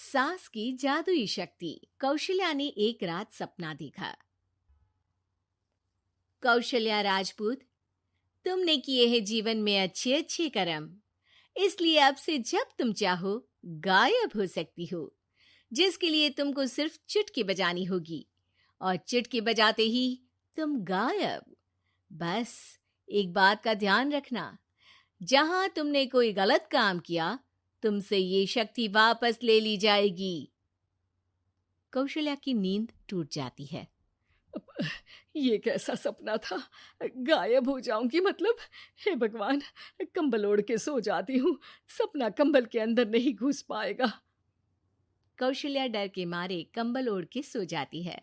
सास की जादुई शक्ति। कौशल्या ने एक रात सपना देखा। कौशल्या राजपूत, तुमने किए हैं जीवन में अच्छे अच्छे कर्म, इसलिए अब से जब तुम चाहो गायब हो सकती हो, जिसके लिए तुमको सिर्फ चुटकी बजानी होगी और चुटकी बजाते ही तुम गायब। बस एक बात का ध्यान रखना, जहां तुमने कोई गलत काम किया तुमसे ये शक्ति वापस ले ली जाएगी। कौशल्या की नींद टूट जाती है। ये कैसा सपना था? गायब हो जाऊंगी मतलब? हे भगवान, कंबल ओढ़ के सो जाती हूँ, सपना कंबल के अंदर नहीं घुस पाएगा। कौशल्या डर के मारे कंबल ओढ़ के सो जाती है।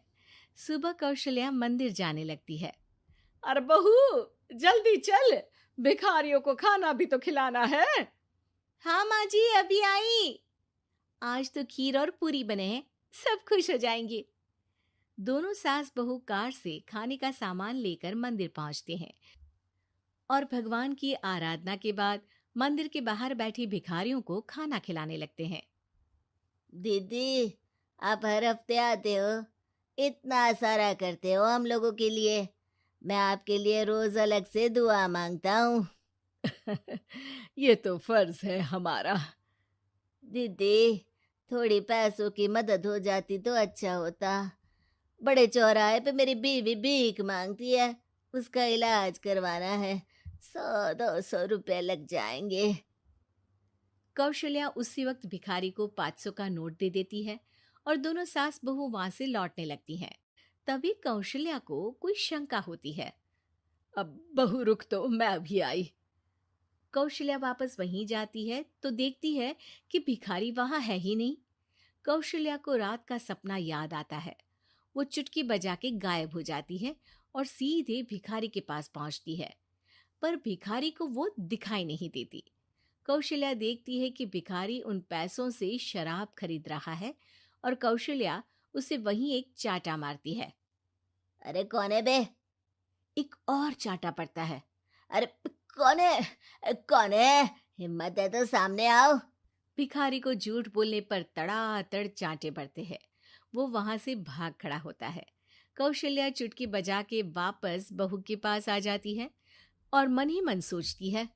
सुबह कौशल्या मंदिर जाने लगती है। अरे बहू, जल्दी चल, भिखारियों को खाना भी तो खिलाना है। हाँ माँ जी, अभी आई। आज तो खीर और पूरी बने हैं, सब खुश हो जाएंगे। दोनों सास बहू कार से खाने का सामान लेकर मंदिर पहुंचते हैं और भगवान की आराधना के बाद मंदिर के बाहर बैठे भिखारियों को खाना खिलाने लगते हैं। दीदी, आप हर हफ्ते आते हो, इतना सारा करते हो हम लोगों के लिए। मैं आपके लिए रोज अलग से दुआ मांगता हूँ। ये तो फर्ज है हमारा। दीदी, थोड़ी पैसों की मदद हो जाती तो अच्छा होता। बड़े चौराहे पे मेरी बीवी भीख मांगती है, उसका इलाज करवाना है, 100-200 रुपए लग जाएंगे। कौशल्या उसी वक्त भिखारी को 500 का नोट दे देती है और दोनों सास बहू वहां से लौटने लगती हैं। तभी कौशल्या को कोई शंका होती है। अब बहू रुक, तो मैं अभी आई। कौशल्या वापस वहीं जाती है तो देखती है कि भिखारी वहां है ही नहीं। कौशल्या को रात का सपना याद आता है। वो चुटकी बजा के गायब हो जाती है और सीधे भिखारी के पास पहुंचती है, पर भिखारी को वो दिखाई नहीं देती। कौशल्या देखती है कि भिखारी उन पैसों से शराब खरीद रहा है और कौशल्या उसे वहीं एक चाटा मारती है। अरे कौन है बे? एक और चाटा पड़ता है। अरे कौन है? कौन है? हिम्मत है तो सामने आओ। भिखारी को झूठ बोलने पर तड़ातड़ चांटे पड़ते हैं। वो वहां से भाग खड़ा होता है। कौशल्या चुटकी बजा के वापस बहू के पास आ जाती है और मन ही मन सोचती है,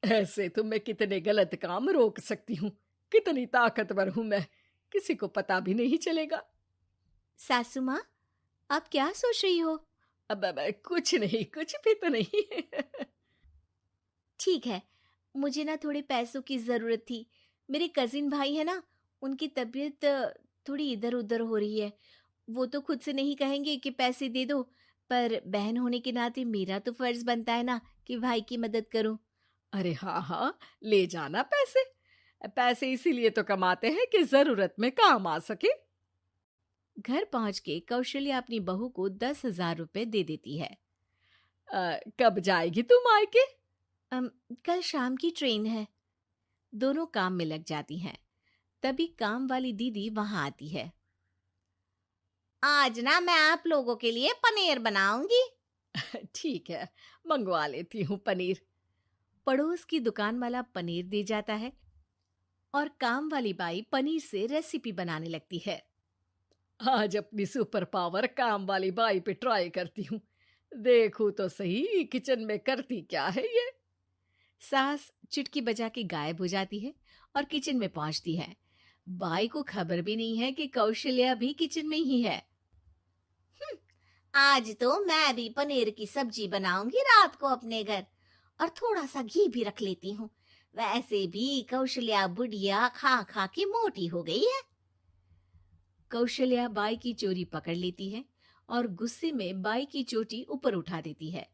ऐसे तो मैं कितने गलत काम रोक सकती हूँ, कितनी ताकतवर हूँ मैं, किसी को पता भी नहीं चलेगा। सासू माँ, आप क्या सोच रही हो? अब कुछ नहीं, कुछ भी तो नहीं। ठीक है, मुझे ना थोड़े पैसों की जरूरत थी। मेरे कजिन भाई है ना, उनकी तबीयत थोड़ी इधर उधर हो रही है। वो तो खुद से नहीं कहेंगे कि पैसे दे दो, पर बहन होने के नाते मेरा तो फर्ज बनता है ना कि भाई की मदद करूं। अरे हाँ हाँ, ले जाना पैसे। पैसे इसीलिए तो कमाते हैं कि जरूरत में काम आ सके। घर पहुंच के कौशल्या अपनी बहू को 10,000 रुपए दे देती है। कब जाएगी तुम मायके? कल शाम की ट्रेन है। दोनों काम में लग जाती हैं। तभी काम वाली दीदी वहां आती है। आज ना मैं आप लोगों के लिए पनीर बनाऊंगी। ठीक है, मंगवा लेती हूँ पनीर। पड़ोस की दुकान वाला पनीर दे जाता है और काम वाली बाई पनीर से रेसिपी बनाने लगती है। आज अपनी सुपर पावर काम वाली बाई पे ट्राई करती हूँ, देखूं तो सही किचन में करती क्या है ये। सास चुटकी बजा के गायब हो जाती है और किचन में पहुंचती है। बाई को खबर भी नहीं है कि कौशल्या भी किचन में ही है। आज तो मैं भी पनीर की सब्जी बनाऊंगी रात को अपने घर, और थोड़ा सा घी भी रख लेती हूँ। वैसे भी कौशल्या बुढ़िया खा खा के मोटी हो गई है। कौशल्या बाई की चोरी पकड़ लेती है और गुस्से में बाई की चोटी ऊपर उठा देती है।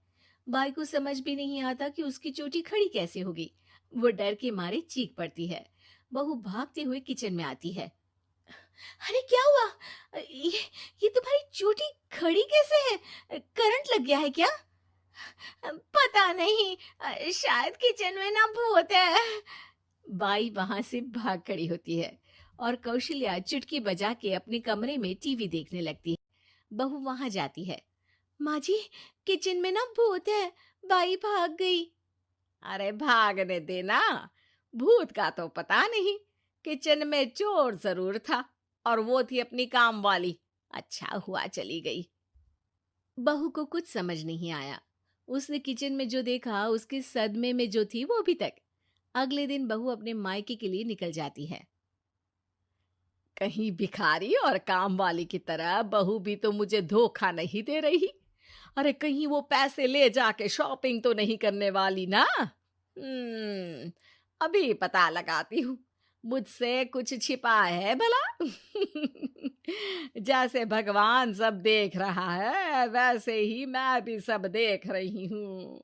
बाई को समझ भी नहीं आता कि उसकी चोटी खड़ी कैसे होगी। वो डर के मारे चीख पड़ती है। बहू भागते हुए किचन में आती है। अरे क्या हुआ? ये तुम्हारी चोटी खड़ी कैसे है? करंट लग गया है क्या? पता नहीं, शायद किचन में ना भूत है। बाई वहां से भाग खड़ी होती है और कौशल्या चुटकी बजा के अपने कमरे में टीवी देखने लगती है। बहू वहां जाती है। माँ जी, किचन में ना भूत है, बाई भाग गई। अरे भागने देना, भूत का तो पता नहीं, किचन में चोर जरूर था और वो थी अपनी काम वाली। अच्छा हुआ चली गई। बहू को कुछ समझ नहीं आया। उसने किचन में जो देखा उसके सदमे में जो थी वो अभी तक। अगले दिन बहू अपने मायके के लिए निकल जाती है। कहीं भिखारी और काम वाली की तरह बहू भी तो मुझे धोखा नहीं दे रही। अरे कहीं वो पैसे ले जाके शॉपिंग तो नहीं करने वाली ना। अभी पता लगाती हूँ। मुझसे कुछ छिपा है भला। जैसे भगवान सब देख रहा है वैसे ही मैं भी सब देख रही हूँ।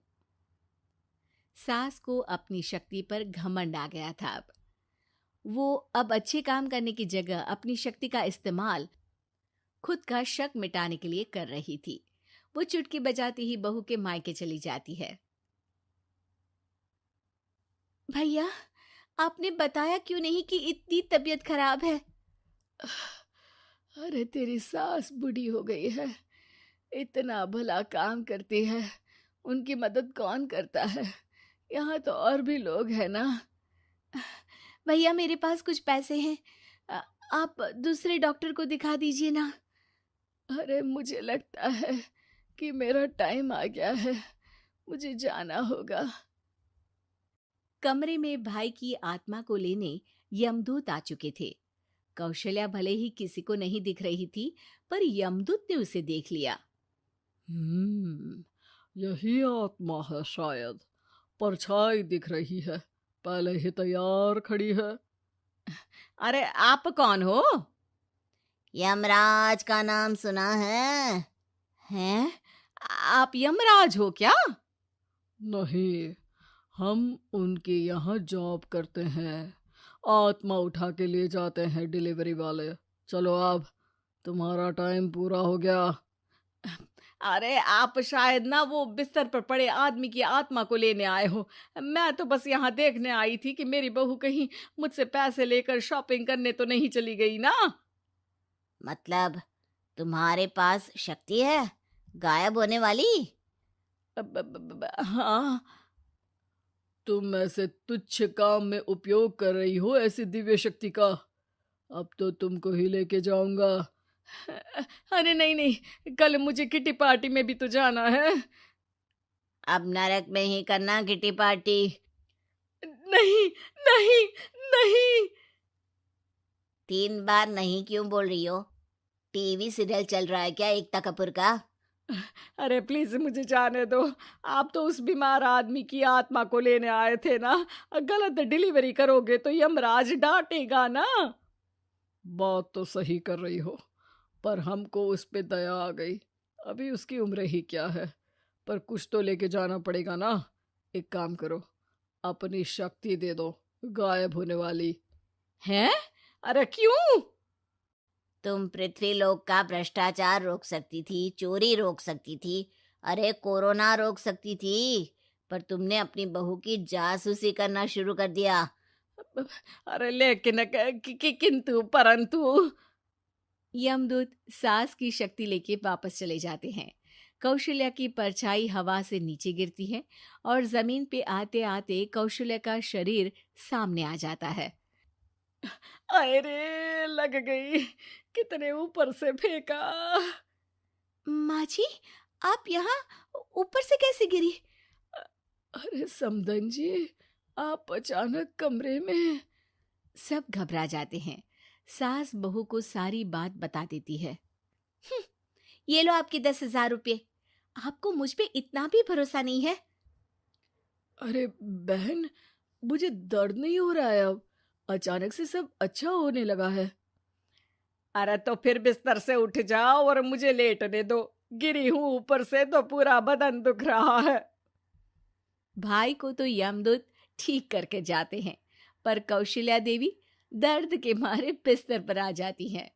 सास को अपनी शक्ति पर घमंड आ गया था। वो अब अच्छे काम करने की जगह अपनी शक्ति का इस्तेमाल खुद का शक मिटाने के लिए कर रही थी। वो चुटकी बजाती ही बहू के मायके चली जाती है। भैया, आपने बताया क्यों नहीं कि इतनी तबीयत खराब है? अरे तेरी सास बूढ़ी हो गई है, इतना भला काम करती है, उनकी मदद कौन करता है? यहाँ तो और भी लोग हैं ना। भैया, मेरे पास कुछ पैसे हैं, आप दूसरे डॉक्टर को दिखा दीजिए ना। अरे मुझे लगता है कि मेरा टाइम आ गया है, मुझे जाना होगा। कमरे में भाई की आत्मा को लेने यमदूत आ चुके थे। कौशल्या भले ही किसी को नहीं दिख रही थी, पर यमदूत ने उसे देख लिया। यही आत्मा है शायद, परछाई दिख रही है, पहले ही तैयार खड़ी है। अरे आप कौन हो? यमराज का नाम सुना है? हैं? आप यमराज हो क्या? नहीं, हम उनके यहाँ जॉब करते हैं, आत्मा उठा के ले जाते हैं डिलीवरी वाले। चलो अब तुम्हारा टाइम पूरा हो गया। अरे आप शायद ना वो बिस्तर पर पड़े आदमी की आत्मा को लेने आए हो। मैं तो बस यहाँ देखने आई थी कि मेरी बहू कहीं मुझसे पैसे लेकर शॉपिंग करने तो नहीं चली गई ना। मतलब तुम्हारे पास शक्ति है गायब होने वाली? हाँ। तुम ऐसे तुच्छ काम में उपयोग कर रही हो ऐसी दिव्य शक्ति का। अब तो तुमको ही लेके जाऊंगा। अरे नहीं नहीं, कल मुझे किटी पार्टी में भी तो जाना है। अब नरक में ही करना किटी पार्टी। नहीं नहीं नहीं। 3 बार नहीं क्यों बोल रही हो? टीवी सीरियल चल रहा है क्या एकता कपूर का? अरे प्लीज मुझे जाने दो। आप तो उस बीमार आदमी की आत्मा को लेने आए थे ना। गलत डिलीवरी करोगे तो यमराज डांटेगा ना। बात तो सही कर रही हो, पर हमको उस पे दया आ गई। अभी उसकी उम्र ही क्या है, पर कुछ तो लेके जाना पड़ेगा ना। एक काम करो, अपनी शक्ति दे दो, गायब होने वाली। हैं? अरे क्यों? तुम पृथ्वीलोक का भ्रष्टाचार रोक सकती थी, चोरी रोक सकती थी, अरे कोरोना रोक सकती थी, पर तुमने अपनी बहू की जासूसी करना शुरू कर दिया। अरे लेकिन किंतु परंतु। यमदूत सास की शक्ति लेके वापस चले जाते हैं। कौशल्या की परछाई हवा से नीचे गिरती है और जमीन पे आते आते कौशल्या का शरीर सामने आ जाता है। अरे लग गई, कितने ऊपर से फेंका। माँ जी, आप यहाँ ऊपर से कैसे गिरी? अरे समधन जी, आप अचानक कमरे में। सब घबरा जाते हैं। सास बहू को सारी बात बता देती है। ये लो आपके 10,000 रुपये। आपको मुझ पे इतना भी भरोसा नहीं है? अरे बहन, मुझे दर्द नहीं हो रहा है, अब अचानक से सब अच्छा होने लगा है। अरे तो फिर बिस्तर से उठ जाओ और मुझे लेटने दो। गिरी हूं ऊपर से तो पूरा बदन दुख रहा है। भाई को तो यमदूत ठीक करके जाते हैं, पर कौशल्या देवी दर्द के मारे बिस्तर पर आ जाती हैं।